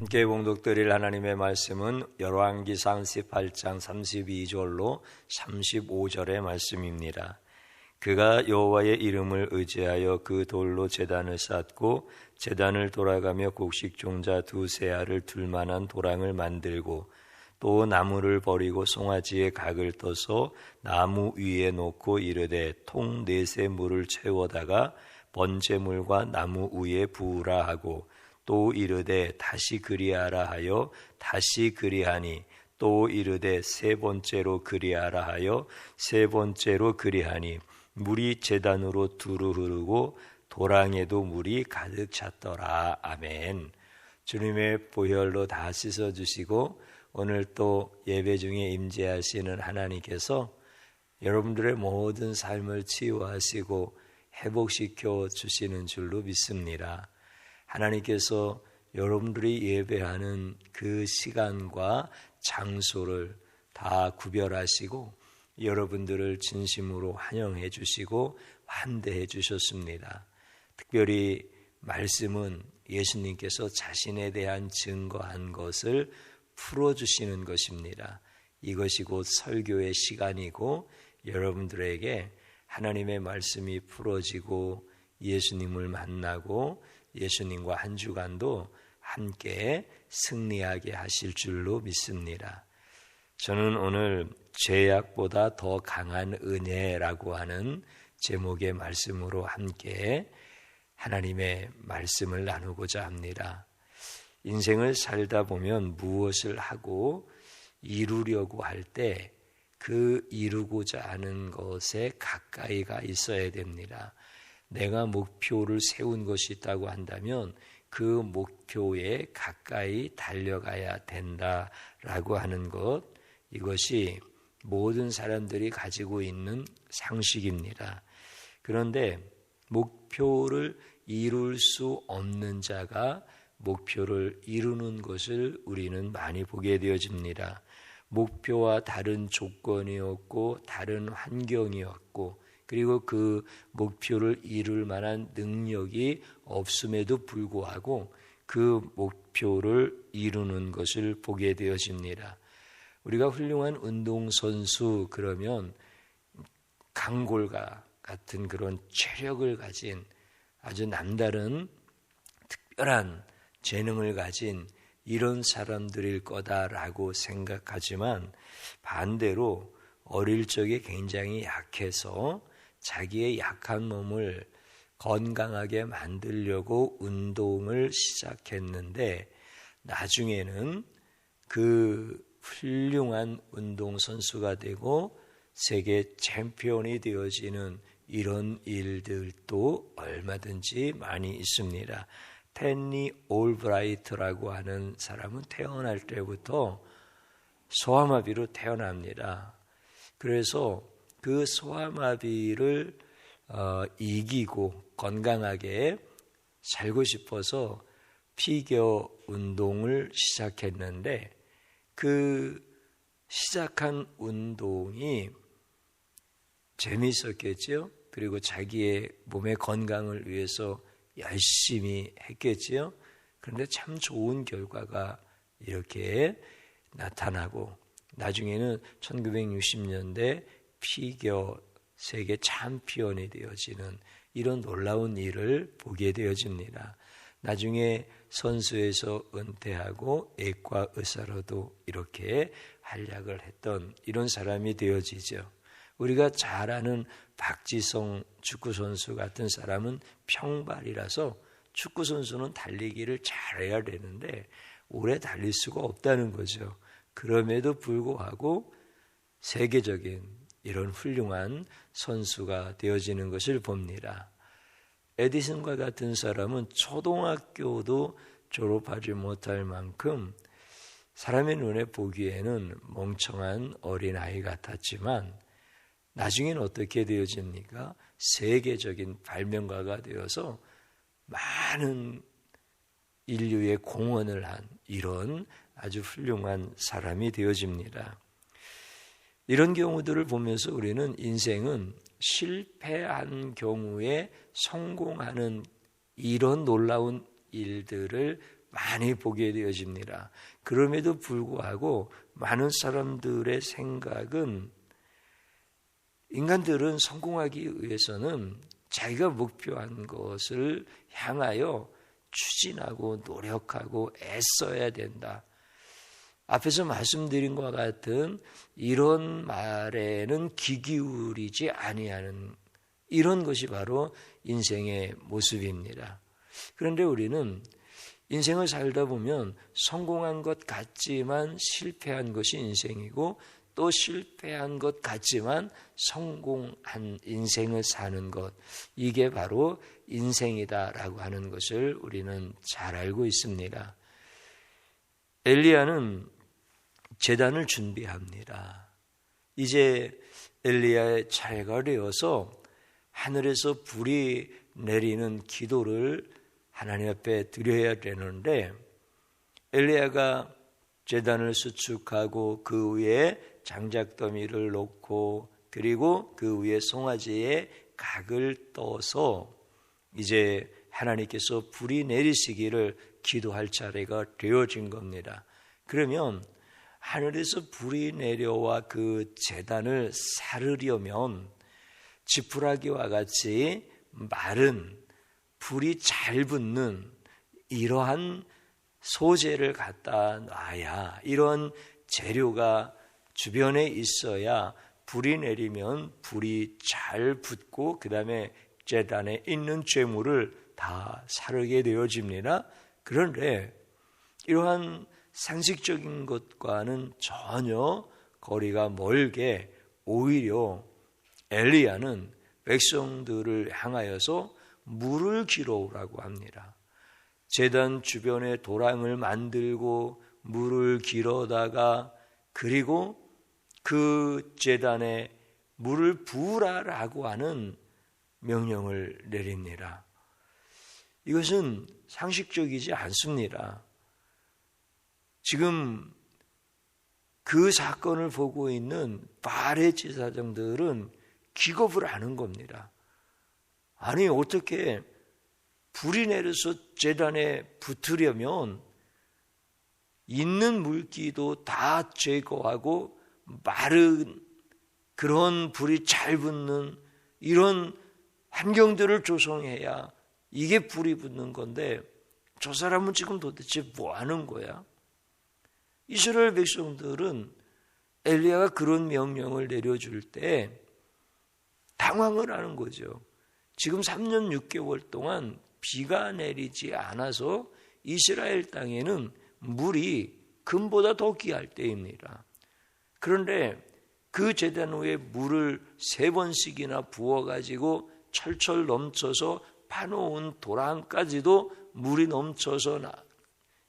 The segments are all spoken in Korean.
함께 봉독드릴 하나님의 말씀은 열왕기상 18장 32절로 35절의 말씀입니다. 그가 여호와의 이름을 의지하여 그 돌로 제단을 쌓고 제단을 돌아가며 곡식 종자 두세 알을 둘 만한 도랑을 만들고 또 나무를 버리고 송아지에 각을 떠서 나무 위에 놓고 이르되 통 넷에 물을 채워다가 번제물과 나무 위에 부으라 하고 또 이르되 다시 그리하라 하여 다시 그리하니 또 이르되 세 번째로 그리하라 하여 세 번째로 그리하니 물이 제단으로 두루 흐르고 도랑에도 물이 가득 찼더라. 아멘. 주님의 보혈로 다 씻어주시고 오늘 또 예배 중에 임재하시는 하나님께서 여러분들의 모든 삶을 치유하시고 회복시켜 주시는 줄로 믿습니다. 하나님께서 여러분들이 예배하는 그 시간과 장소를 다 구별하시고 여러분들을 진심으로 환영해 주시고 환대해 주셨습니다. 특별히 말씀은 예수님께서 자신에 대한 증거한 것을 풀어주시는 것입니다. 이것이 곧 설교의 시간이고 여러분들에게 하나님의 말씀이 풀어지고 예수님을 만나고 예수님과 한 주간도 함께 승리하게 하실 줄로 믿습니다. 저는 오늘 죄악보다 더 강한 은혜라고 하는 제목의 말씀으로 함께 하나님의 말씀을 나누고자 합니다. 인생을 살다 보면 무엇을 하고 이루려고 할 때 그 이루고자 하는 것에 가까이가 있어야 됩니다. 내가 목표를 세운 것이 있다고 한다면 그 목표에 가까이 달려가야 된다라고 하는 것, 이것이 모든 사람들이 가지고 있는 상식입니다. 그런데 목표를 이룰 수 없는 자가 목표를 이루는 것을 우리는 많이 보게 되어집니다. 목표와 다른 조건이었고 다른 환경이었고 그리고 그 목표를 이룰 만한 능력이 없음에도 불구하고 그 목표를 이루는 것을 보게 되어집니다. 우리가 훌륭한 운동선수 그러면 강골과 같은 그런 체력을 가진 아주 남다른 특별한 재능을 가진 이런 사람들일 거다라고 생각하지만 반대로 어릴 적에 굉장히 약해서 자기의 약한 몸을 건강하게 만들려고 운동을 시작했는데 나중에는 그 훌륭한 운동선수가 되고 세계 챔피언이 되어지는 이런 일들도 얼마든지 많이 있습니다. 탠니 올브라이트라고 하는 사람은 태어날 때부터 소아마비로 태어납니다. 그래서 그 소아마비를 이기고 건강하게 살고 싶어서 피겨 운동을 시작했는데 그 시작한 운동이 재미있었겠죠. 그리고 자기의 몸의 건강을 위해서 열심히 했겠지요. 그런데 참 좋은 결과가 이렇게 나타나고 나중에는 1960년대 피겨 세계 챔피언이 되어지는 이런 놀라운 일을 보게 되어집니다. 나중에 선수에서 은퇴하고 외과 의사로도 이렇게 활약을 했던 이런 사람이 되어지죠. 우리가 잘 아는 박지성 축구선수 같은 사람은 평발이라서 축구선수는 달리기를 잘해야 되는데 오래 달릴 수가 없다는 거죠. 그럼에도 불구하고 세계적인 이런 훌륭한 선수가 되어지는 것을 봅니다. 에디슨과 같은 사람은 초등학교도 졸업하지 못할 만큼 사람의 눈에 보기에는 멍청한 어린아이 같았지만 나중에는 어떻게 되어집니까? 세계적인 발명가가 되어서 많은 인류에 공헌을 한 이런 아주 훌륭한 사람이 되어집니다. 이런 경우들을 보면서 우리는 인생은 실패한 경우에 성공하는 이런 놀라운 일들을 많이 보게 되어집니다. 그럼에도 불구하고 많은 사람들의 생각은 인간들은 성공하기 위해서는 자기가 목표한 것을 향하여 추진하고 노력하고 애써야 된다. 앞에서 말씀드린 것과 같은 이런 말에는 귀 기울이지 아니하는 이런 것이 바로 인생의 모습입니다. 그런데 우리는 인생을 살다 보면 성공한 것 같지만 실패한 것이 인생이고 또 실패한 것 같지만 성공한 인생을 사는 것, 이게 바로 인생이다라고 하는 것을 우리는 잘 알고 있습니다. 엘리야는 제단을 준비합니다. 이제 엘리야의 차례가 되어서 하늘에서 불이 내리는 기도를 하나님 앞에 드려야 되는데, 엘리야가 제단을 수축하고 그 위에 장작더미를 놓고 그리고 그 위에 송아지의 각을 떠서 이제 하나님께서 불이 내리시기를 기도할 차례가 되어진 겁니다. 그러면 하늘에서 불이 내려와 그 제단을 사르려면 지푸라기와 같이 마른 불이 잘 붙는 이러한 소재를 갖다 놔야, 이런 재료가 주변에 있어야 불이 내리면 불이 잘 붙고 그 다음에 제단에 있는 죄물을 다 사르게 되어집니다. 그런데 이러한 상식적인 것과는 전혀 거리가 멀게 오히려 엘리야는 백성들을 향하여서 물을 길어오라고 합니다. 제단 주변에 도랑을 만들고 물을 길어다가 그리고 그 제단에 물을 부으라라고 하는 명령을 내립니다. 이것은 상식적이지 않습니다. 지금 그 사건을 보고 있는 바알의 제사장들은 기겁을 하는 겁니다. 아니, 어떻게 불이 내려서 제단에 붙으려면 있는 물기도 다 제거하고 마른 그런 불이 잘 붙는 이런 환경들을 조성해야 이게 불이 붙는 건데, 저 사람은 지금 도대체 뭐 하는 거야? 이스라엘 백성들은 엘리야가 그런 명령을 내려줄 때 당황을 하는 거죠. 지금 3년 6개월 동안 비가 내리지 않아서 이스라엘 땅에는 물이 금보다 더 귀할 때입니다. 그런데 그 제단 위에 물을 3번씩이나 부어가지고 철철 넘쳐서 파놓은 도랑까지도 물이 넘쳐서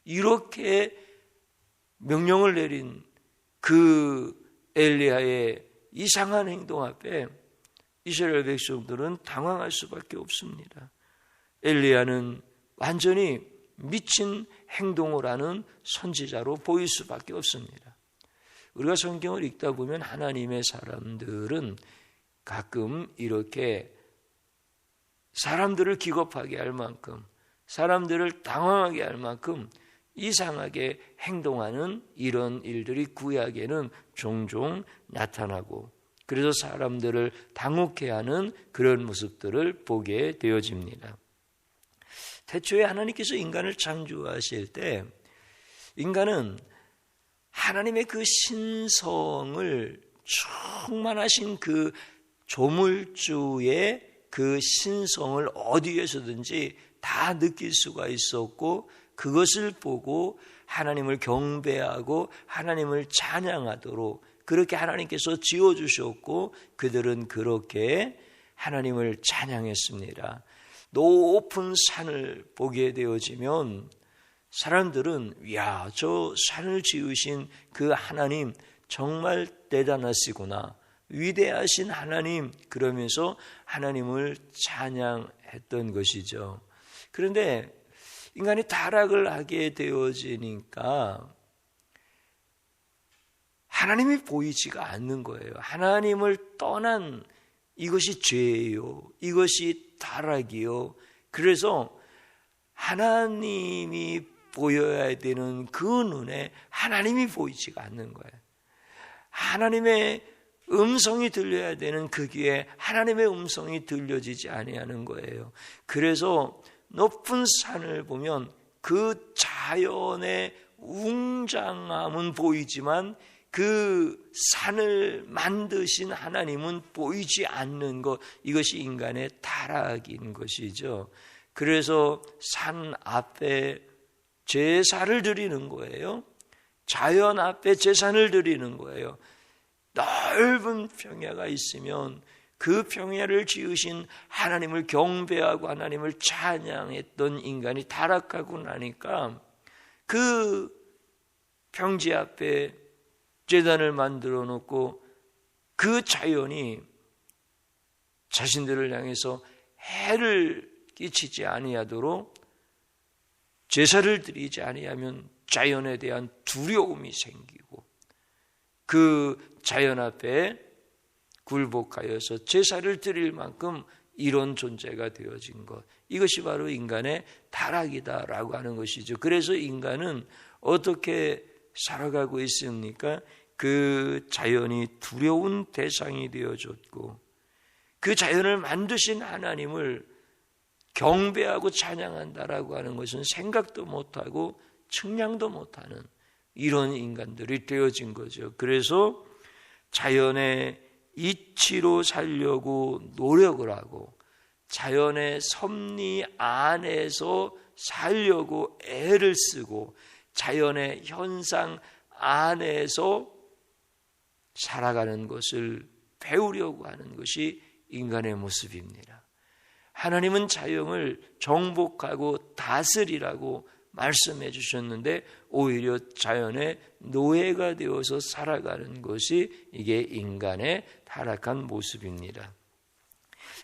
이렇게 명령을 내린 그 엘리야의 이상한 행동 앞에 이스라엘 백성들은 당황할 수밖에 없습니다. 엘리야는 완전히 미친 행동을 하는 선지자로 보일 수밖에 없습니다. 우리가 성경을 읽다 보면 하나님의 사람들은 가끔 이렇게 사람들을 기겁하게 할 만큼, 사람들을 당황하게 할 만큼 이상하게 행동하는 이런 일들이 구약에는 종종 나타나고, 그래서 사람들을 당혹해 하는 그런 모습들을 보게 되어집니다. 태초에 하나님께서 인간을 창조하실 때 인간은 하나님의 그 신성을 충만하신 그 조물주의 그 신성을 어디에서든지 다 느낄 수가 있었고, 그것을 보고 하나님을 경배하고 하나님을 찬양하도록 그렇게 하나님께서 지어주셨고, 그들은 그렇게 하나님을 찬양했습니다. 높은 산을 보게 되어지면 사람들은 야, 저 산을 지으신 그 하나님 정말 대단하시구나, 위대하신 하나님, 그러면서 하나님을 찬양했던 것이죠. 그런데 인간이 타락을 하게 되어지니까 하나님이 보이지가 않는 거예요. 하나님을 떠난 이것이 죄예요. 이것이 타락이요. 그래서 하나님이 보여야 되는 그 눈에 하나님이 보이지가 않는 거예요. 하나님의 음성이 들려야 되는 그 귀에 하나님의 음성이 들려지지 아니하는 거예요. 그래서 높은 산을 보면 그 자연의 웅장함은 보이지만 그 산을 만드신 하나님은 보이지 않는 것, 이것이 인간의 타락인 것이죠. 그래서 산 앞에 제사를 드리는 거예요. 자연 앞에 제사를 드리는 거예요. 넓은 평야가 있으면 그 평야를 지으신 하나님을 경배하고 하나님을 찬양했던 인간이 타락하고 나니까 그 평지 앞에 제단을 만들어 놓고 그 자연이 자신들을 향해서 해를 끼치지 아니하도록 제사를 드리지 아니하면 자연에 대한 두려움이 생기고 그 자연 앞에 굴복하여서 제사를 드릴 만큼 이런 존재가 되어진 것, 이것이 바로 인간의 타락이다라고 하는 것이죠. 그래서 인간은 어떻게 살아가고 있습니까? 그 자연이 두려운 대상이 되어졌고 그 자연을 만드신 하나님을 경배하고 찬양한다라고 하는 것은 생각도 못하고 측량도 못하는 이런 인간들이 되어진 거죠. 그래서 자연의 이치로 살려고 노력을 하고 자연의 섭리 안에서 살려고 애를 쓰고 자연의 현상 안에서 살아가는 것을 배우려고 하는 것이 인간의 모습입니다. 하나님은 자연을 정복하고 다스리라고 말씀해 주셨는데 오히려 자연의 노예가 되어서 살아가는 것이 이게 인간의 타락한 모습입니다.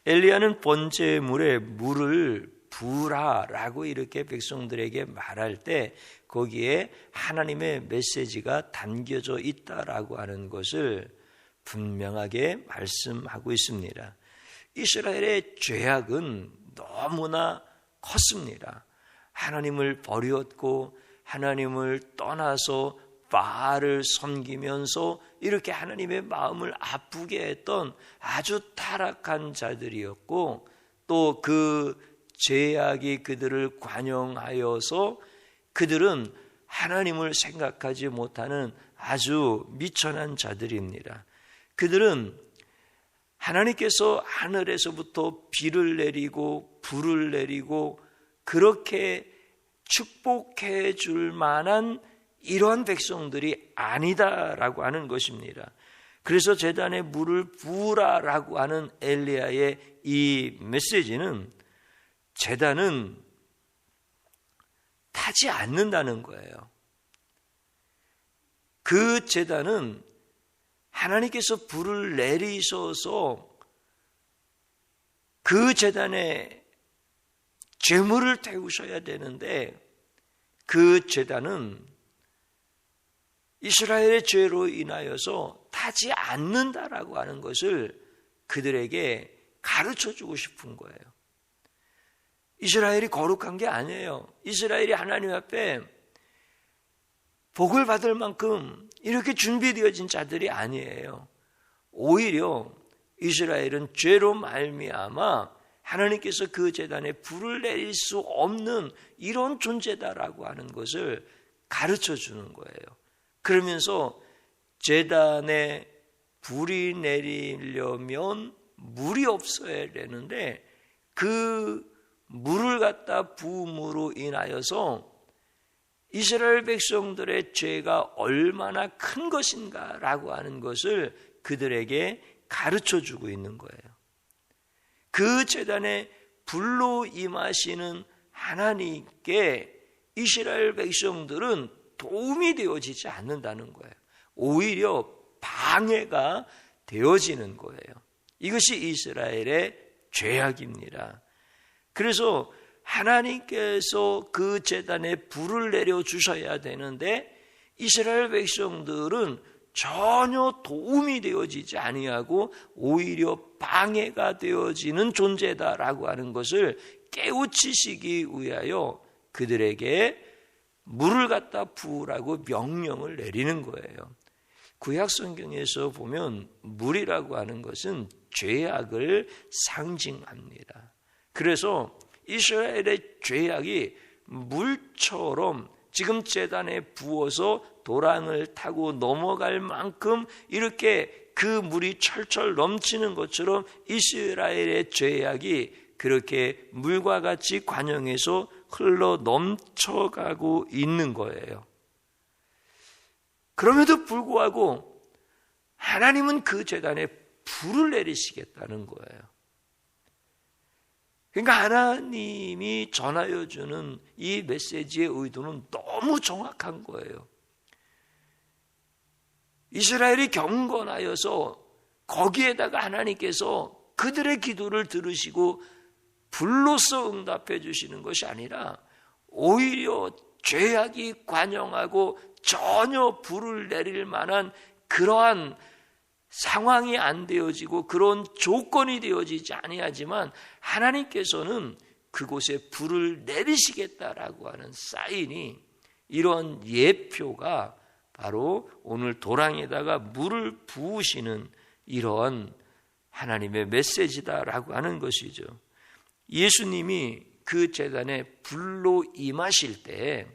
엘리야는 번제물에 물을 부으라라고 이렇게 백성들에게 말할 때 거기에 하나님의 메시지가 담겨져 있다라고 하는 것을 분명하게 말씀하고 있습니다. 이스라엘의 죄악은 너무나 컸습니다. 하나님을 버렸고 하나님을 떠나서 바알을 섬기면서 이렇게 하나님의 마음을 아프게 했던 아주 타락한 자들이었고 또 그 죄악이 그들을 관영하여서 그들은 하나님을 생각하지 못하는 아주 미천한 자들입니다. 그들은 하나님께서 하늘에서부터 비를 내리고 불을 내리고 그렇게 축복해 줄 만한 이러한 백성들이 아니다라고 하는 것입니다. 그래서 제단에 물을 부으라라고 하는 엘리야의 이 메시지는 제단은 타지 않는다는 거예요. 그 제단은 하나님께서 불을 내리셔서 그 제단에 제물을 태우셔야 되는데 그 제단은 이스라엘의 죄로 인하여서 타지 않는다라고 하는 것을 그들에게 가르쳐주고 싶은 거예요. 이스라엘이 거룩한 게 아니에요. 이스라엘이 하나님 앞에 복을 받을 만큼 이렇게 준비되어진 자들이 아니에요. 오히려 이스라엘은 죄로 말미암아 하나님께서 그 제단에 불을 내릴 수 없는 이런 존재다라고 하는 것을 가르쳐 주는 거예요. 그러면서 제단에 불이 내리려면 물이 없어야 되는데 그 물을 갖다 부음으로 인하여서 이스라엘 백성들의 죄가 얼마나 큰 것인가라고 하는 것을 그들에게 가르쳐 주고 있는 거예요. 그 제단에 불로 임하시는 하나님께 이스라엘 백성들은 도움이 되어지지 않는다는 거예요. 오히려 방해가 되어지는 거예요. 이것이 이스라엘의 죄악입니다. 그래서 하나님께서 그 제단에 불을 내려주셔야 되는데 이스라엘 백성들은 전혀 도움이 되어지지 아니하고 오히려 방해가 되어지는 존재다라고 하는 것을 깨우치시기 위하여 그들에게 물을 갖다 부으라고 명령을 내리는 거예요. 구약 성경에서 보면 물이라고 하는 것은 죄악을 상징합니다. 그래서 이스라엘의 죄악이 물처럼 지금 제단에 부어서 도랑을 타고 넘어갈 만큼 이렇게 그 물이 철철 넘치는 것처럼 이스라엘의 죄악이 그렇게 물과 같이 관영에서 흘러 넘쳐가고 있는 거예요. 그럼에도 불구하고 하나님은 그 제단에 불을 내리시겠다는 거예요. 그러니까 하나님이 전하여 주는 이 메시지의 의도는 너무 정확한 거예요. 이스라엘이 경건하여서 거기에다가 하나님께서 그들의 기도를 들으시고 불로써 응답해 주시는 것이 아니라 오히려 죄악이 관영하고 전혀 불을 내릴 만한 그러한 상황이 안 되어지고 그런 조건이 되어지지 아니하지만 하나님께서는 그곳에 불을 내리시겠다라고 하는 사인이, 이런 예표가 바로 오늘 도랑에다가 물을 부으시는 이런 하나님의 메시지다라고 하는 것이죠. 예수님이 그 제단에 불로 임하실 때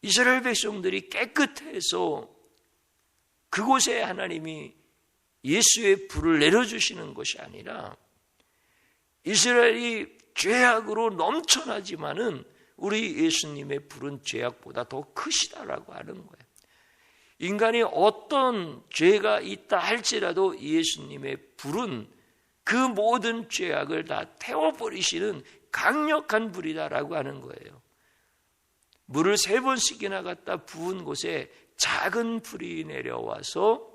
이스라엘 백성들이 깨끗해서 그곳에 하나님이 예수의 불을 내려주시는 것이 아니라 이스라엘이 죄악으로 넘쳐나지만은 우리 예수님의 불은 죄악보다 더 크시다라고 하는 거예요. 인간이 어떤 죄가 있다 할지라도 예수님의 불은 그 모든 죄악을 다 태워버리시는 강력한 불이다라고 하는 거예요. 물을 3번씩이나 갖다 부은 곳에 작은 불이 내려와서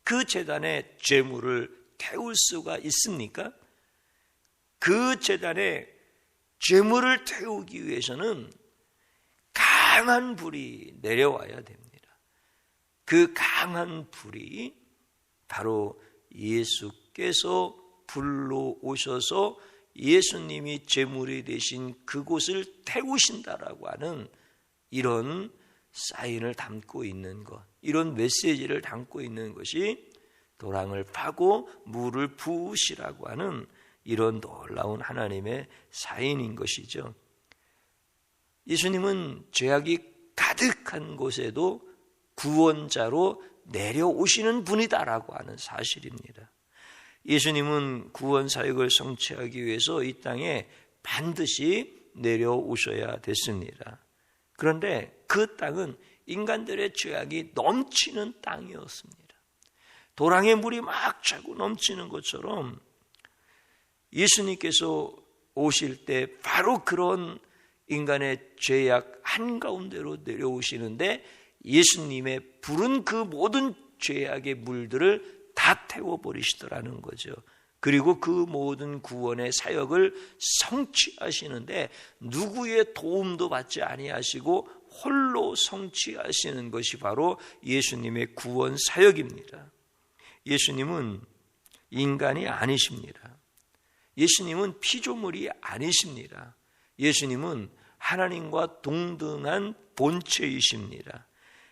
그 제단에 제물을 태울 수가 있습니까? 그 제단에 제물을 태우기 위해서는 강한 불이 내려와야 됩니다. 그 강한 불이 바로 예수께서 불로 오셔서 예수님이 제물이 되신 그곳을 태우신다라고 하는 이런 사인을 담고 있는 것, 이런 메시지를 담고 있는 것이 도랑을 파고 물을 부으시라고 하는 이런 놀라운 하나님의 사인인 것이죠. 예수님은 죄악이 가득한 곳에도 구원자로 내려오시는 분이다라고 하는 사실입니다. 예수님은 구원 사역을 성취하기 위해서 이 땅에 반드시 내려오셔야 됐습니다. 그런데 그 땅은 인간들의 죄악이 넘치는 땅이었습니다. 도랑에 물이 막 차고 넘치는 것처럼 예수님께서 오실 때 바로 그런 인간의 죄악 한가운데로 내려오시는데 예수님의 불은 그 모든 죄악의 물들을 다 태워버리시더라는 거죠. 그리고 그 모든 구원의 사역을 성취하시는데 누구의 도움도 받지 아니하시고 홀로 성취하시는 것이 바로 예수님의 구원 사역입니다. 예수님은 인간이 아니십니다. 예수님은 피조물이 아니십니다. 예수님은 하나님과 동등한 본체이십니다.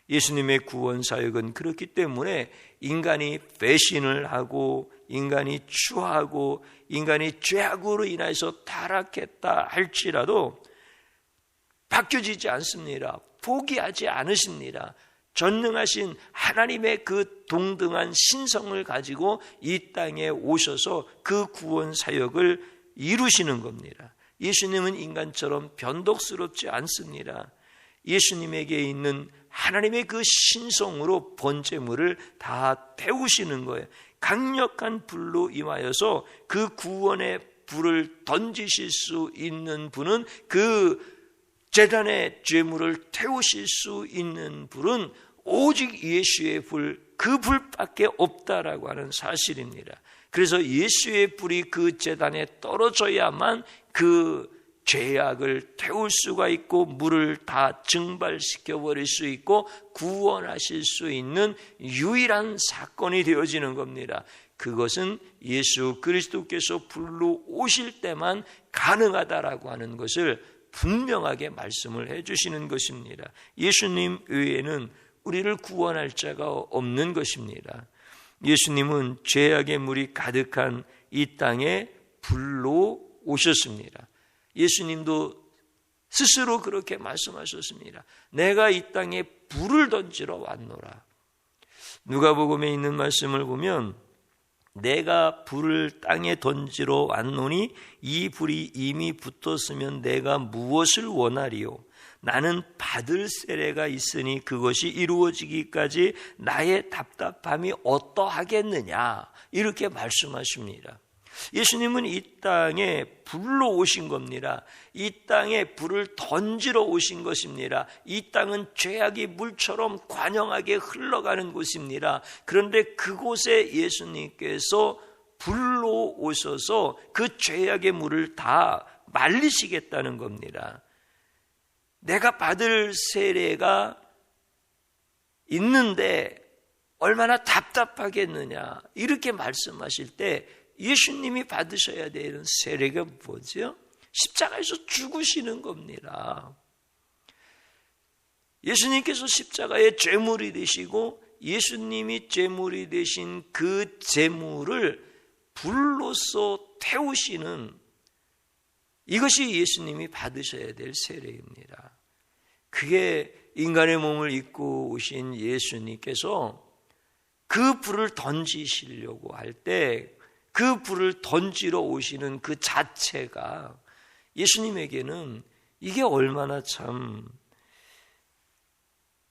예수님의 구원 사역은 그렇기 때문에 인간이 배신을 하고 인간이 추하고 인간이 죄악으로 인해서 타락했다 할지라도 바뀌어지지 않습니다. 포기하지 않으십니다. 전능하신 하나님의 그 동등한 신성을 가지고 이 땅에 오셔서 그 구원 사역을 이루시는 겁니다. 예수님은 인간처럼 변덕스럽지 않습니다. 예수님에게 있는 하나님의 그 신성으로 번제물을 다 태우시는 거예요. 강력한 불로 임하여서 그 구원의 불을 던지실 수 있는 분은, 그 제단의 제물을 태우실 수 있는 불은 오직 예수의 불, 그 불밖에 없다라고 하는 사실입니다. 그래서 예수의 불이 그 제단에 떨어져야만 그 죄악을 태울 수가 있고 물을 다 증발시켜 버릴 수 있고 구원하실 수 있는 유일한 사건이 되어지는 겁니다. 그것은 예수 그리스도께서 불로 오실 때만 가능하다라고 하는 것을 분명하게 말씀을 해주시는 것입니다. 예수님 외에는 우리를 구원할 자가 없는 것입니다. 예수님은 죄악의 물이 가득한 이 땅에 불로 오셨습니다. 예수님도 스스로 그렇게 말씀하셨습니다. 내가 이 땅에 불을 던지러 왔노라. 누가복음에 있는 말씀을 보면 내가 불을 땅에 던지러 왔노니 이 불이 이미 붙었으면 내가 무엇을 원하리요? 나는 받을 세례가 있으니 그것이 이루어지기까지 나의 답답함이 어떠하겠느냐, 이렇게 말씀하십니다. 예수님은 이 땅에 불로 오신 겁니다. 이 땅에 불을 던지러 오신 것입니다. 이 땅은 죄악이 물처럼 관영하게 흘러가는 곳입니다. 그런데 그곳에 예수님께서 불로 오셔서 그 죄악의 물을 다 말리시겠다는 겁니다. 내가 받을 세례가 있는데 얼마나 답답하겠느냐, 이렇게 말씀하실 때 예수님이 받으셔야 되는 세례가 뭐죠? 십자가에서 죽으시는 겁니다. 예수님께서 십자가의 제물이 되시고 예수님이 제물이 되신 그 제물을 불로서 태우시는, 이것이 예수님이 받으셔야 될 세례입니다. 그게 인간의 몸을 입고 오신 예수님께서 그 불을 던지시려고 할 때 그 불을 던지러 오시는 그 자체가 예수님에게는 이게 얼마나 참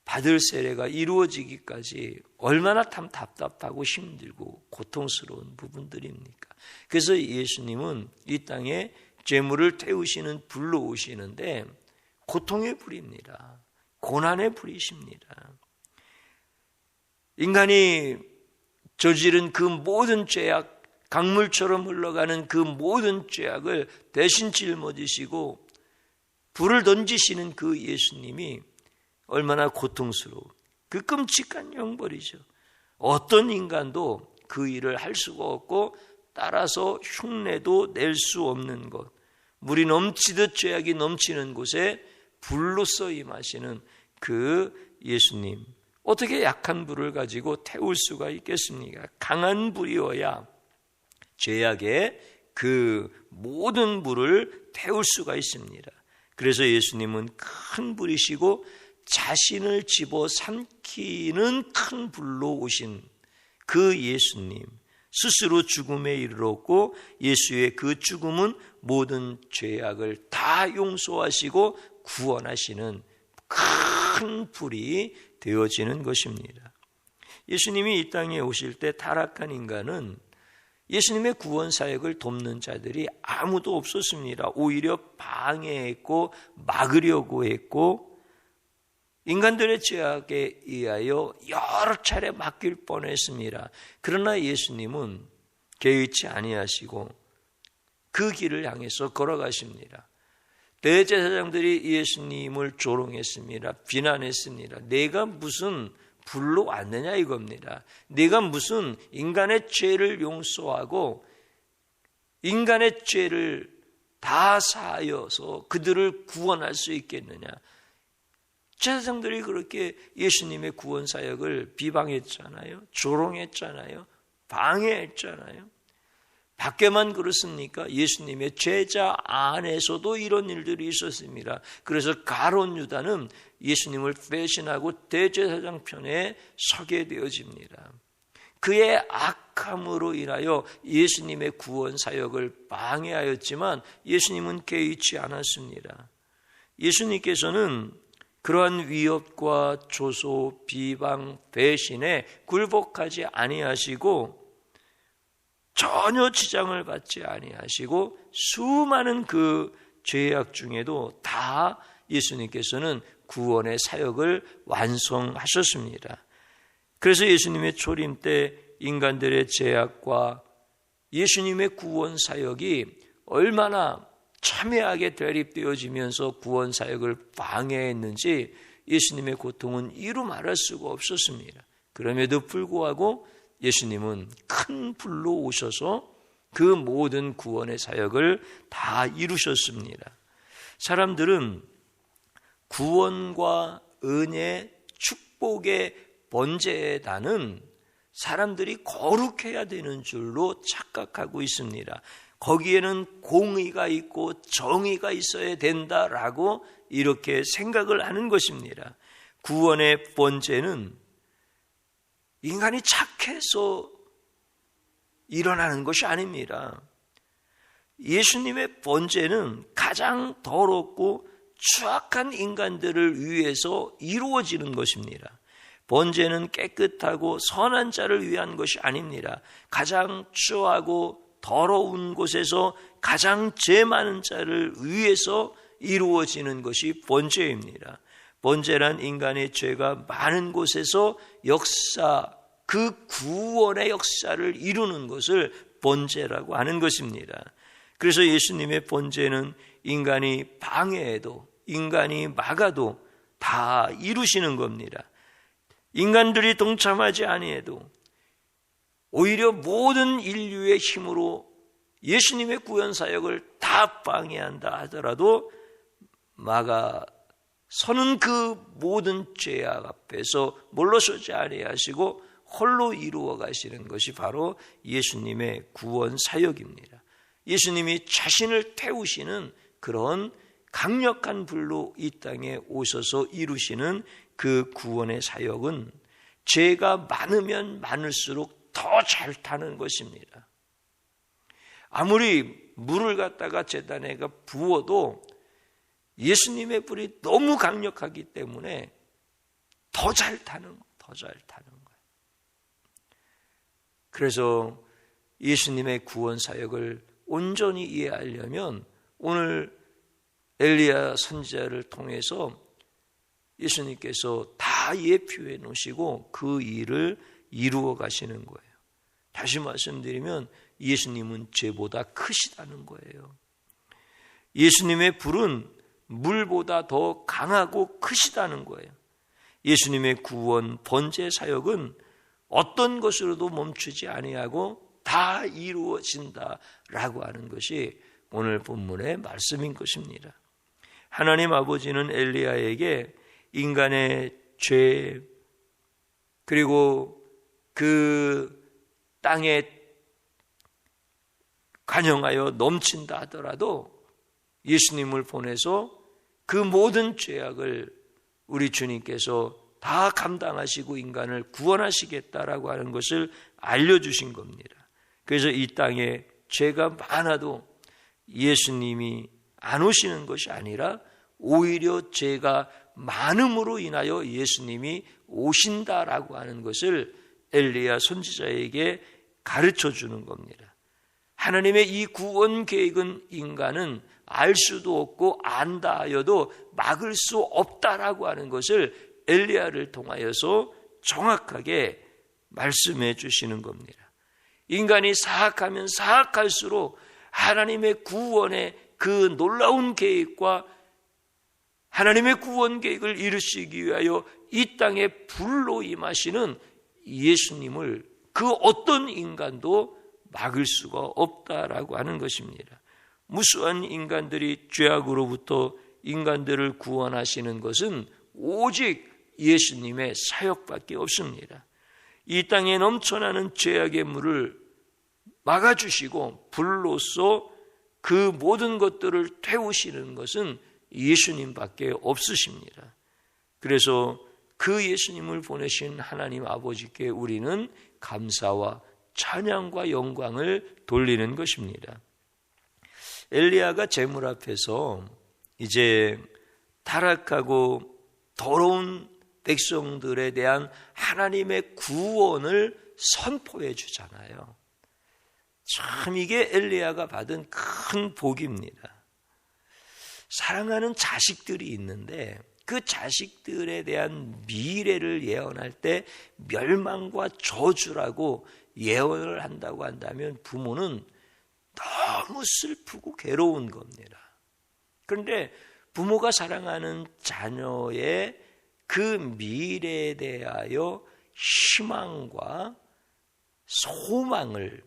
받을 세례가 이루어지기까지 얼마나 참 답답하고 힘들고 고통스러운 부분들입니까? 그래서 예수님은 이 땅에 제물을 태우시는 불로 오시는데 고통의 불입니다. 고난의 불이십니다. 인간이 저지른 그 모든 죄악, 강물처럼 흘러가는 그 모든 죄악을 대신 짊어지시고 불을 던지시는 그 예수님이 얼마나 고통스러워, 그 끔찍한 형벌이죠. 어떤 인간도 그 일을 할 수가 없고 따라서 흉내도 낼 수 없는 것, 물이 넘치듯 죄악이 넘치는 곳에 불로써 임하시는 그 예수님, 어떻게 약한 불을 가지고 태울 수가 있겠습니까? 강한 불이어야 죄악의 그 모든 불을 태울 수가 있습니다. 그래서 예수님은 큰 불이시고 자신을 집어삼키는 큰 불로 오신 그 예수님, 스스로 죽음에 이르렀고 예수의 그 죽음은 모든 죄악을 다 용서하시고 구원하시는 큰 불이 되어지는 것입니다. 예수님이 이 땅에 오실 때 타락한 인간은 예수님의 구원 사역을 돕는 자들이 아무도 없었습니다. 오히려 방해했고 막으려고 했고 인간들의 죄악에 의하여 여러 차례 맡길 뻔했습니다. 그러나 예수님은 개의치 아니하시고 그 길을 향해서 걸어가십니다. 대제사장들이 예수님을 조롱했습니다. 비난했습니다. 내가 무슨 불로 왔느냐 이겁니다. 내가 무슨 인간의 죄를 용서하고 인간의 죄를 다 사하여서 그들을 구원할 수 있겠느냐. 제사장들이 그렇게 예수님의 구원 사역을 비방했잖아요. 조롱했잖아요. 방해했잖아요. 밖에만 그렇습니까? 예수님의 제자 안에서도 이런 일들이 있었습니다. 그래서 가룟 유다는 예수님을 배신하고 대제사장 편에 서게 되어집니다. 그의 악함으로 인하여 예수님의 구원 사역을 방해하였지만 예수님은 개의치 않았습니다. 예수님께서는 그러한 위협과 조소, 비방, 배신에 굴복하지 아니하시고 전혀 지장을 받지 아니하시고 수많은 그 죄악 중에도 다 예수님께서는 구원의 사역을 완성하셨습니다. 그래서 예수님의 초림 때 인간들의 죄악과 예수님의 구원 사역이 얼마나 첨예하게 대립되어지면서 구원 사역을 방해했는지 예수님의 고통은 이루 말할 수가 없었습니다. 그럼에도 불구하고 예수님은 큰 불로 오셔서 그 모든 구원의 사역을 다 이루셨습니다. 사람들은 구원과 은혜, 축복의 번제단은 사람들이 거룩해야 되는 줄로 착각하고 있습니다. 거기에는 공의가 있고 정의가 있어야 된다라고 이렇게 생각을 하는 것입니다. 구원의 번제는 인간이 착해서 일어나는 것이 아닙니다. 예수님의 번제는 가장 더럽고 추악한 인간들을 위해서 이루어지는 것입니다. 번제는 깨끗하고 선한 자를 위한 것이 아닙니다. 가장 추하고 더러운 곳에서 가장 죄 많은 자를 위해서 이루어지는 것이 번제입니다. 번제란 인간의 죄가 많은 곳에서 그 구원의 역사를 이루는 것을 번제라고 하는 것입니다. 그래서 예수님의 번제는 인간이 방해해도 인간이 막아도 다 이루시는 겁니다. 인간들이 동참하지 아니해도 오히려 모든 인류의 힘으로 예수님의 구원 사역을 다 방해한다 하더라도 막아서는 그 모든 죄악 앞에서 물러서지 아니하시고 홀로 이루어 가시는 것이 바로 예수님의 구원 사역입니다. 예수님이 자신을 태우시는 그런 강력한 불로 이 땅에 오셔서 이루시는 그 구원의 사역은 죄가 많으면 많을수록 더 잘 타는 것입니다. 아무리 물을 갖다가 제단에 부어도 예수님의 불이 너무 강력하기 때문에 더 잘 타는 거예요. 그래서 예수님의 구원 사역을 온전히 이해하려면 오늘 엘리야 선지자를 통해서 예수님께서 다 예표해 놓으시고 그 일을 이루어 가시는 거예요. 다시 말씀드리면 예수님은 죄보다 크시다는 거예요. 예수님의 불은 물보다 더 강하고 크시다는 거예요. 예수님의 구원 번제 사역은 어떤 것으로도 멈추지 아니하고 다 이루어진다라고 하는 것이 오늘 본문의 말씀인 것입니다. 하나님 아버지는 엘리야에게 인간의 죄 그리고 그 땅에 관영하여 넘친다 하더라도 예수님을 보내서 그 모든 죄악을 우리 주님께서 다 감당하시고 인간을 구원하시겠다라고 하는 것을 알려주신 겁니다. 그래서 이 땅에 죄가 많아도 예수님이 안 오시는 것이 아니라 오히려 죄가 많음으로 인하여 예수님이 오신다라고 하는 것을 엘리야 선지자에게 가르쳐 주는 겁니다. 하나님의 이 구원 계획은 인간은 알 수도 없고 안다 하여도 막을 수 없다라고 하는 것을 엘리야를 통하여서 정확하게 말씀해 주시는 겁니다. 인간이 사악하면 사악할수록 하나님의 구원의 그 놀라운 계획과 하나님의 구원 계획을 이루시기 위하여 이 땅에 불로 임하시는 예수님을 그 어떤 인간도 막을 수가 없다라고 하는 것입니다. 무수한 인간들이 죄악으로부터 인간들을 구원하시는 것은 오직 예수님의 사역밖에 없습니다. 이 땅에 넘쳐나는 죄악의 물을 막아주시고 불로써 그 모든 것들을 태우시는 것은 예수님밖에 없으십니다. 그래서 그 예수님을 보내신 하나님 아버지께 우리는 감사와 찬양과 영광을 돌리는 것입니다. 엘리야가 제물 앞에서 이제 타락하고 더러운 백성들에 대한 하나님의 구원을 선포해 주잖아요. 참 이게 엘리야가 받은 큰 복입니다. 사랑하는 자식들이 있는데 그 자식들에 대한 미래를 예언할 때 멸망과 저주라고 예언을 한다고 한다면 부모는 너무 슬프고 괴로운 겁니다. 그런데 부모가 사랑하는 자녀의 그 미래에 대하여 희망과 소망을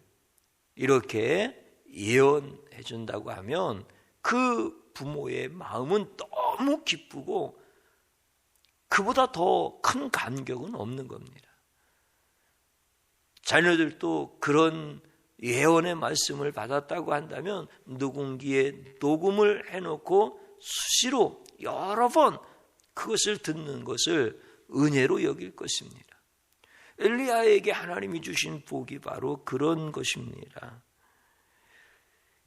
이렇게 예언해 준다고 하면 그 부모의 마음은 너무 기쁘고 그보다 더 큰 감격은 없는 겁니다. 자녀들도 그런 예언의 말씀을 받았다고 한다면 녹음기에 녹음을 해놓고 수시로 여러 번 그것을 듣는 것을 은혜로 여길 것입니다. 엘리야에게 하나님이 주신 복이 바로 그런 것입니다.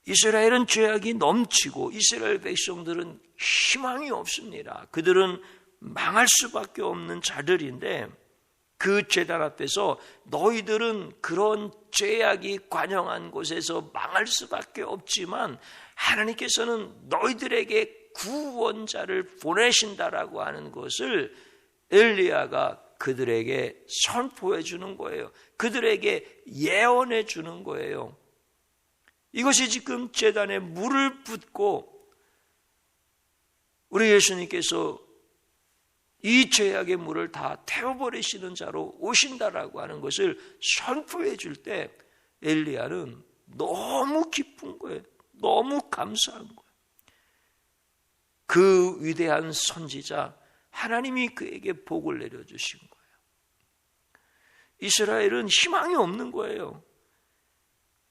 이스라엘은 죄악이 넘치고 이스라엘 백성들은 희망이 없습니다. 그들은 망할 수밖에 없는 자들인데 그 제단 앞에서 너희들은 그런 죄악이 관영한 곳에서 망할 수밖에 없지만 하나님께서는 너희들에게 구원자를 보내신다라고 하는 것을 엘리야가 그들에게 선포해 주는 거예요. 그들에게 예언해 주는 거예요. 이것이 지금 제단에 물을 붓고 우리 예수님께서 이 죄악의 물을 다 태워버리시는 자로 오신다라고 하는 것을 선포해 줄 때 엘리야는 너무 기쁜 거예요. 너무 감사한 거예요. 그 위대한 선지자 하나님이 그에게 복을 내려주신 거예요. 이스라엘은 희망이 없는 거예요.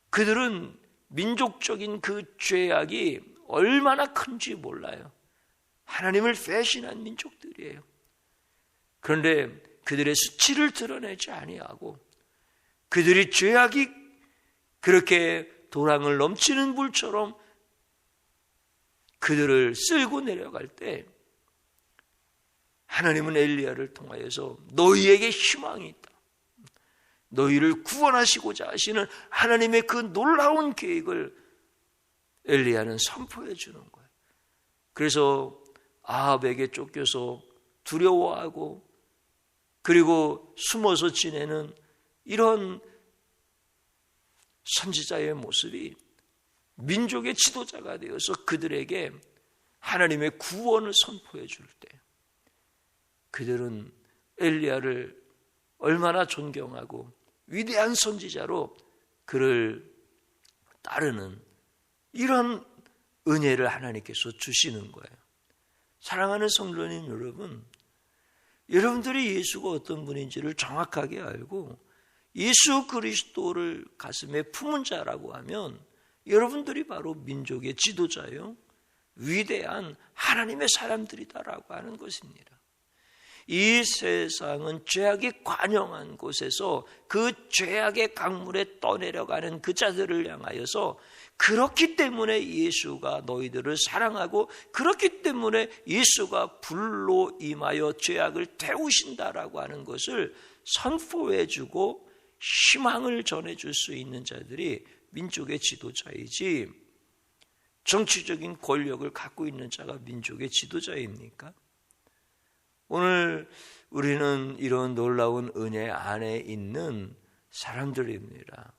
그들은 민족적인 그 죄악이 얼마나 큰지 몰라요. 하나님을 배신한 민족들이에요. 그런데 그들의 수치를 드러내지 아니하고 그들의 죄악이 그렇게 도랑을 넘치는 물처럼 그들을 쓸고 내려갈 때 하나님은 엘리야를 통하여서 너희에게 희망이 있다. 너희를 구원하시고자 하시는 하나님의 그 놀라운 계획을 엘리야는 선포해 주는 거예요. 그래서 아합에게 쫓겨서 두려워하고 그리고 숨어서 지내는 이런 선지자의 모습이 민족의 지도자가 되어서 그들에게 하나님의 구원을 선포해 줄 때 그들은 엘리야를 얼마나 존경하고 위대한 선지자로 그를 따르는 이런 은혜를 하나님께서 주시는 거예요. 사랑하는 성도님 여러분, 여러분들이 예수가 어떤 분인지를 정확하게 알고 예수 그리스도를 가슴에 품은 자라고 하면 여러분들이 바로 민족의 지도자요, 위대한 하나님의 사람들이다라고 하는 것입니다. 이 세상은 죄악이 관영한 곳에서 그 죄악의 강물에 떠내려가는 그 자들을 향하여서 그렇기 때문에 예수가 너희들을 사랑하고 그렇기 때문에 예수가 불로 임하여 죄악을 태우신다라고 하는 것을 선포해주고 희망을 전해줄 수 있는 자들이 민족의 지도자이지 정치적인 권력을 갖고 있는 자가 민족의 지도자입니까? 오늘 우리는 이런 놀라운 은혜 안에 있는 사람들입니다.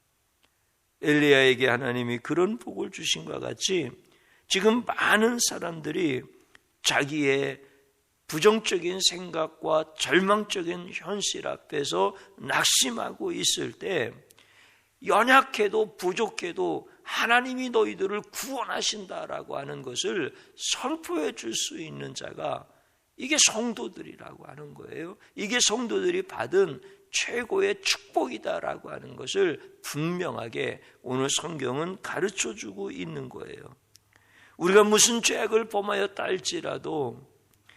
엘리야에게 하나님이 그런 복을 주신 것과 같이 지금 많은 사람들이 자기의 부정적인 생각과 절망적인 현실 앞에서 낙심하고 있을 때 연약해도 부족해도 하나님이 너희들을 구원하신다라고 하는 것을 선포해 줄 수 있는 자가 이게 성도들이라고 하는 거예요. 이게 성도들이 받은 최고의 축복이다라고 하는 것을 분명하게 오늘 성경은 가르쳐주고 있는 거예요. 우리가 무슨 죄악을 범하였다 할지라도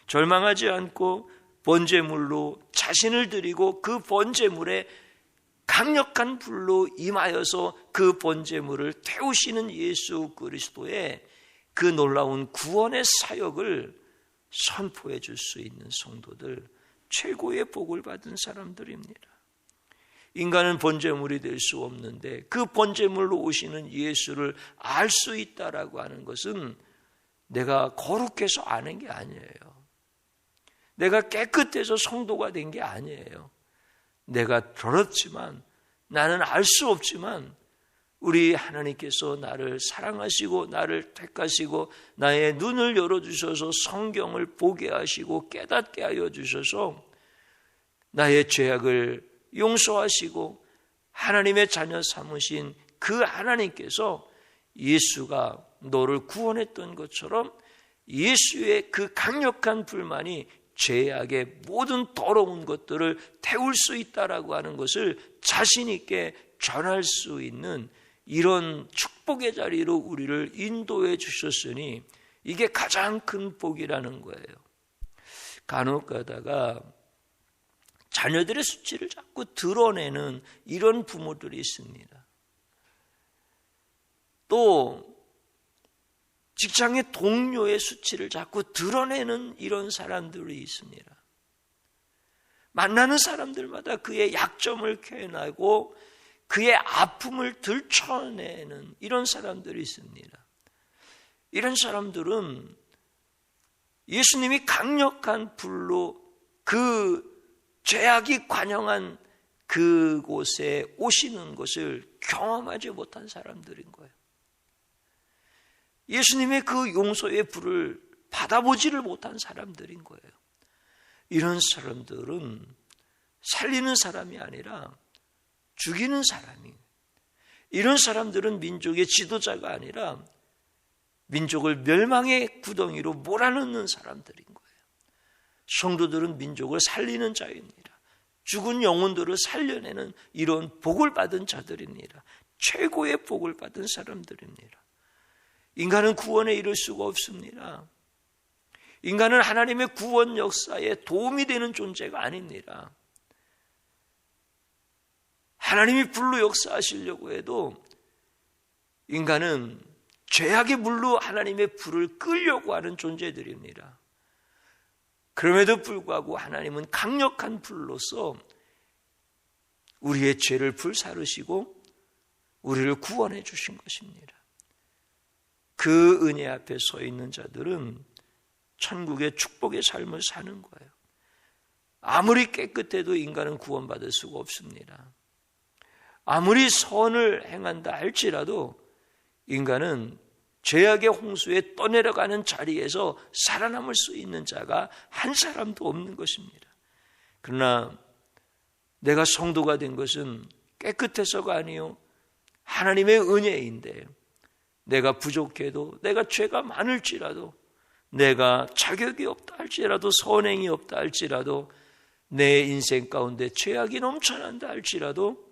절망하지 않고 번제물로 자신을 드리고 그 번제물에 강력한 불로 임하여서 그 번제물을 태우시는 예수 그리스도의 그 놀라운 구원의 사역을 선포해 줄 수 있는 성도들, 최고의 복을 받은 사람들입니다. 인간은 번제물이 될 수 없는데 그 번제물로 오시는 예수를 알 수 있다라고 하는 것은 내가 거룩해서 아는 게 아니에요. 내가 깨끗해서 성도가 된 게 아니에요. 내가 더럽지만 나는 알 수 없지만 우리 하나님께서 나를 사랑하시고 나를 택하시고 나의 눈을 열어주셔서 성경을 보게 하시고 깨닫게 하여 주셔서 나의 죄악을 용서하시고 하나님의 자녀 삼으신 그 하나님께서 예수가 너를 구원했던 것처럼 예수의 그 강력한 불만이 죄악의 모든 더러운 것들을 태울 수 있다라고 하는 것을 자신 있게 전할 수 있는 이런 축복의 자리로 우리를 인도해 주셨으니 이게 가장 큰 복이라는 거예요. 간혹 가다가 자녀들의 수치를 자꾸 드러내는 이런 부모들이 있습니다. 또 직장의 동료의 수치를 자꾸 드러내는 이런 사람들이 있습니다. 만나는 사람들마다 그의 약점을 캐내고 그의 아픔을 들춰내는 이런 사람들이 있습니다. 이런 사람들은 예수님이 강력한 불로 그 죄악이 관영한 그곳에 오시는 것을 경험하지 못한 사람들인 거예요. 예수님의 그 용서의 불을 받아보지를 못한 사람들인 거예요. 이런 사람들은 살리는 사람이 아니라 죽이는 사람이에요. 이런 사람들은 민족의 지도자가 아니라 민족을 멸망의 구덩이로 몰아넣는 사람들인 거예요. 성도들은 민족을 살리는 자입니다. 죽은 영혼들을 살려내는 이런 복을 받은 자들입니다. 최고의 복을 받은 사람들입니다. 인간은 구원에 이를 수가 없습니다. 인간은 하나님의 구원 역사에 도움이 되는 존재가 아닙니다. 하나님이 불로 역사하시려고 해도 인간은 죄악의 물로 하나님의 불을 끌려고 하는 존재들입니다. 그럼에도 불구하고 하나님은 강력한 불로서 우리의 죄를 불사르시고 우리를 구원해 주신 것입니다. 그 은혜 앞에 서 있는 자들은 천국의 축복의 삶을 사는 거예요. 아무리 깨끗해도 인간은 구원받을 수가 없습니다. 아무리 선을 행한다 할지라도 인간은 죄악의 홍수에 떠내려가는 자리에서 살아남을 수 있는 자가 한 사람도 없는 것입니다. 그러나 내가 성도가 된 것은 깨끗해서가 아니요 하나님의 은혜인데 내가 부족해도 내가 죄가 많을지라도 내가 자격이 없다 할지라도 선행이 없다 할지라도 내 인생 가운데 죄악이 넘쳐난다 할지라도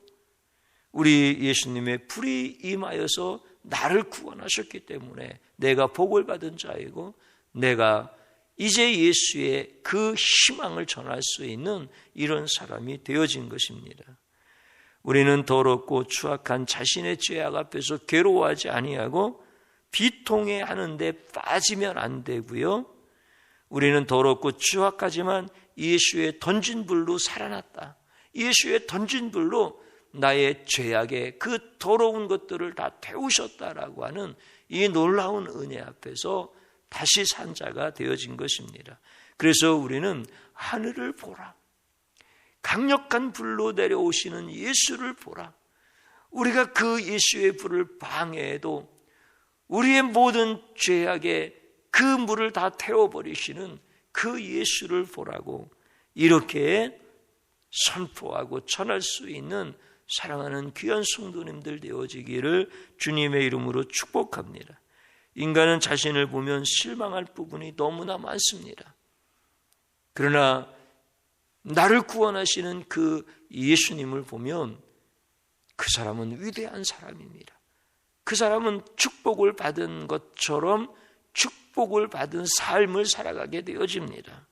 우리 예수님의 불이 임하여서 나를 구원하셨기 때문에 내가 복을 받은 자이고 내가 이제 예수의 그 희망을 전할 수 있는 이런 사람이 되어진 것입니다. 우리는 더럽고 추악한 자신의 죄악 앞에서 괴로워하지 아니하고 비통해 하는데 빠지면 안 되고요. 우리는 더럽고 추악하지만 예수의 던진 불로 살아났다. 예수의 던진 불로 나의 죄악의 그 더러운 것들을 다 태우셨다라고 하는 이 놀라운 은혜 앞에서 다시 산 자가 되어진 것입니다. 그래서 우리는 하늘을 보라. 강력한 불로 내려오시는 예수를 보라. 우리가 그 예수의 불을 방해해도 우리의 모든 죄악의 그 물을 다 태워버리시는 그 예수를 보라고 이렇게 선포하고 전할 수 있는 사랑하는 귀한 성도님들 되어지기를 주님의 이름으로 축복합니다. 인간은 자신을 보면 실망할 부분이 너무나 많습니다. 그러나 나를 구원하시는 그 예수님을 보면 그 사람은 위대한 사람입니다. 그 사람은 축복을 받은 것처럼 축복을 받은 삶을 살아가게 되어집니다.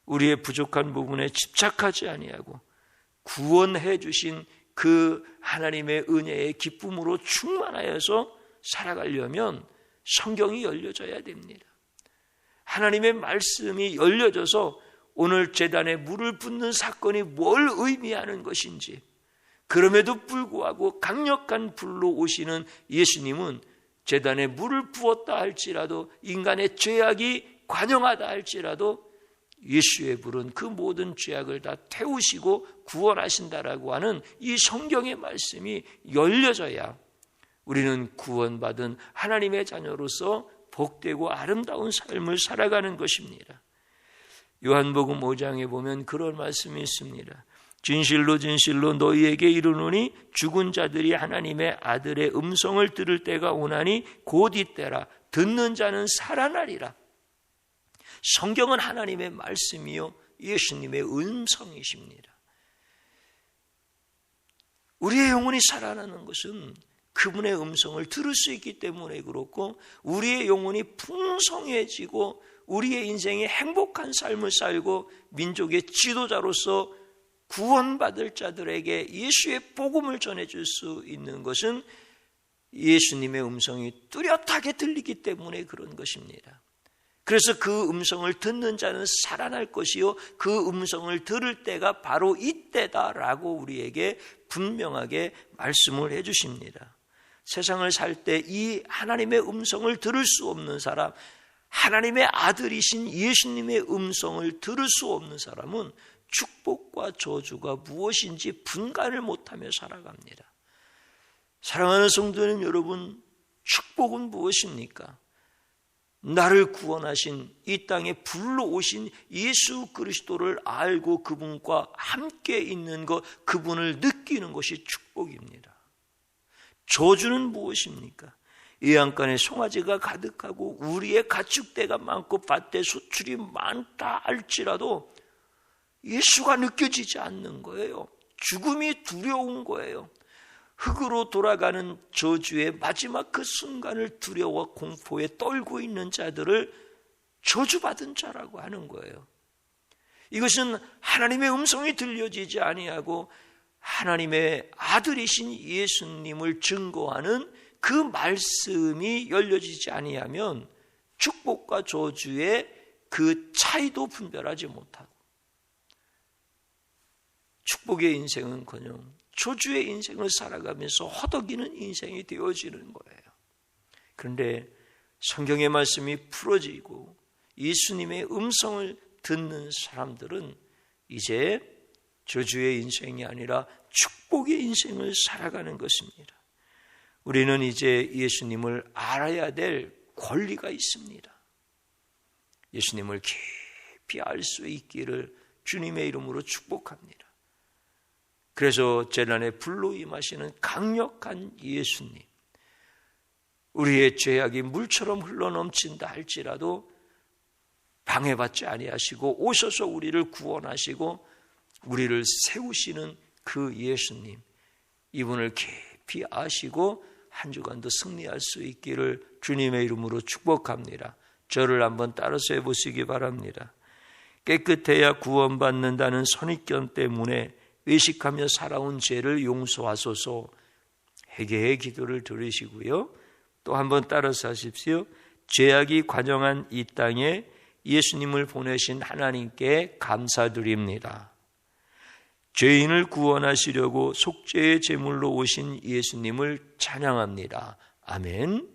우리의 부족한 부분에 집착하지 아니하고 구원해 주신 그 하나님의 은혜의 기쁨으로 충만하여서 살아가려면 성경이 열려져야 됩니다. 하나님의 말씀이 열려져서 오늘 제단에 물을 붓는 사건이 뭘 의미하는 것인지, 그럼에도 불구하고 강력한 불로 오시는 예수님은 제단에 물을 부었다 할지라도 인간의 죄악이 관영하다 할지라도 예수의 불은 그 모든 죄악을 다 태우시고 구원하신다라고 하는 이 성경의 말씀이 열려져야 우리는 구원받은 하나님의 자녀로서 복되고 아름다운 삶을 살아가는 것입니다. 요한복음 5장에 보면 그런 말씀이 있습니다. 진실로 진실로 너희에게 이르노니 죽은 자들이 하나님의 아들의 음성을 들을 때가 오나니 곧 이때라. 듣는 자는 살아나리라. 성경은 하나님의 말씀이요 예수님의 음성이십니다. 우리의 영혼이 살아나는 것은 그분의 음성을 들을 수 있기 때문에 그렇고, 우리의 영혼이 풍성해지고 우리의 인생에 행복한 삶을 살고 민족의 지도자로서 구원받을 자들에게 예수의 복음을 전해줄 수 있는 것은 예수님의 음성이 뚜렷하게 들리기 때문에 그런 것입니다. 그래서 그 음성을 듣는 자는 살아날 것이요 그 음성을 들을 때가 바로 이때다라고 우리에게 분명하게 말씀을 해주십니다. 세상을 살 때 이 하나님의 음성을 들을 수 없는 사람, 하나님의 아들이신 예수님의 음성을 들을 수 없는 사람은 축복과 저주가 무엇인지 분간을 못하며 살아갑니다. 사랑하는 성도님 여러분, 축복은 무엇입니까? 나를 구원하신 이 땅에 불러오신 예수 그리스도를 알고 그분과 함께 있는 것, 그분을 느끼는 것이 축복입니다. 저주는 무엇입니까? 이 안간에 송아지가 가득하고 우리의 가축대가 많고 밭에 소출이 많다 할지라도 예수가 느껴지지 않는 거예요. 죽음이 두려운 거예요. 흙으로 돌아가는 저주의 마지막 그 순간을 두려워 공포에 떨고 있는 자들을 저주받은 자라고 하는 거예요. 이것은 하나님의 음성이 들려지지 아니하고 하나님의 아들이신 예수님을 증거하는 그 말씀이 열려지지 아니하면 축복과 저주의 그 차이도 분별하지 못하고, 축복의 인생은커녕 저주의 인생을 살아가면서 허덕이는 인생이 되어지는 거예요. 그런데 성경의 말씀이 풀어지고 예수님의 음성을 듣는 사람들은 이제 저주의 인생이 아니라 축복의 인생을 살아가는 것입니다. 우리는 이제 예수님을 알아야 될 권리가 있습니다. 예수님을 깊이 알 수 있기를 주님의 이름으로 축복합니다. 그래서 재난에 불로 임하시는 강력한 예수님, 우리의 죄악이 물처럼 흘러넘친다 할지라도 방해받지 아니하시고 오셔서 우리를 구원하시고 우리를 세우시는 그 예수님, 이분을 깊이 아시고 한 주간도 승리할 수 있기를 주님의 이름으로 축복합니다. 저를 한번 따라서 해보시기 바랍니다. 깨끗해야 구원받는다는 선입견 때문에 의식하며 살아온 죄를 용서하소서. 회개의 기도를 들으시고요. 또 한번 따라서 하십시오. 죄악이 관영한 이 땅에 예수님을 보내신 하나님께 감사드립니다. 죄인을 구원하시려고 속죄의 제물로 오신 예수님을 찬양합니다. 아멘.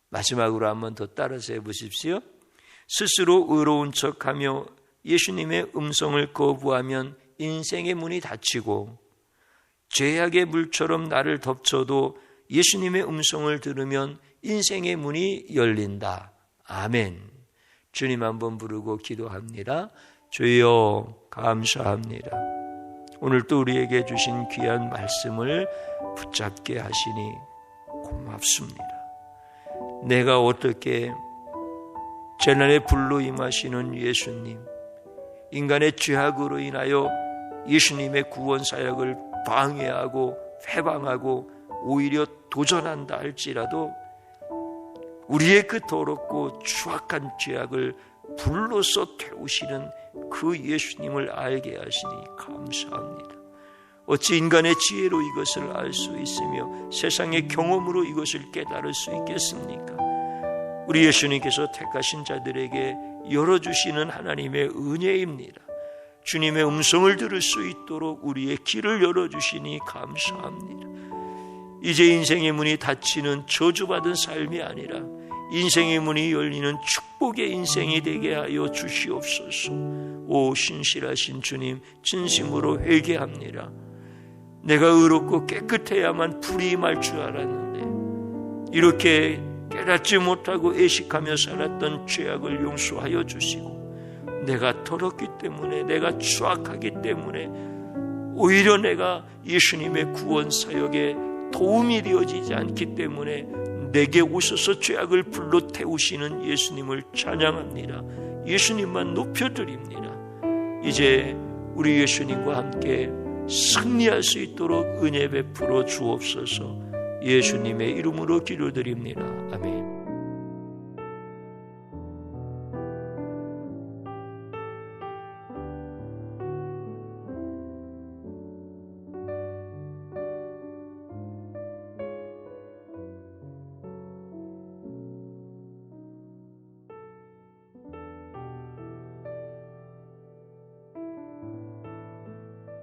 마지막으로 한번 더 따라서 해보십시오. 스스로 의로운 척하며 예수님의 음성을 거부하면 인생의 문이 닫히고, 죄악의 물처럼 나를 덮쳐도 예수님의 음성을 들으면 인생의 문이 열린다. 아멘. 주님 한번 부르고 기도합니다. 주여 감사합니다. 오늘 또 우리에게 주신 귀한 말씀을 붙잡게 하시니 고맙습니다. 내가 어떻게 재난의 불로 임하시는 예수님, 인간의 죄악으로 인하여 예수님의 구원 사역을 방해하고 회방하고 오히려 도전한다 할지라도 우리의 그 더럽고 추악한 죄악을 불로서 태우시는 그 예수님을 알게 하시니 감사합니다. 어찌 인간의 지혜로 이것을 알 수 있으며 세상의 경험으로 이것을 깨달을 수 있겠습니까? 우리 예수님께서 택하신 자들에게 열어주시는 하나님의 은혜입니다. 주님의 음성을 들을 수 있도록 우리의 길을 열어주시니 감사합니다. 이제 인생의 문이 닫히는 저주받은 삶이 아니라 인생의 문이 열리는 축복의 인생이 되게 하여 주시옵소서. 오 신실하신 주님, 진심으로 회개합니다. 내가 의롭고 깨끗해야만 불이 임할 줄 알았는데 이렇게 깨닫지 못하고 애식하며 살았던 죄악을 용서하여 주시고, 내가 더럽기 때문에, 내가 추악하기 때문에 오히려 내가 예수님의 구원 사역에 도움이 되어지지 않기 때문에 내게 오셔서 죄악을 불러 태우시는 예수님을 찬양합니다. 예수님만 높여드립니다. 이제 우리 예수님과 함께 승리할 수 있도록 은혜 베풀어 주옵소서. 예수님의 이름으로 기도드립니다. 아멘.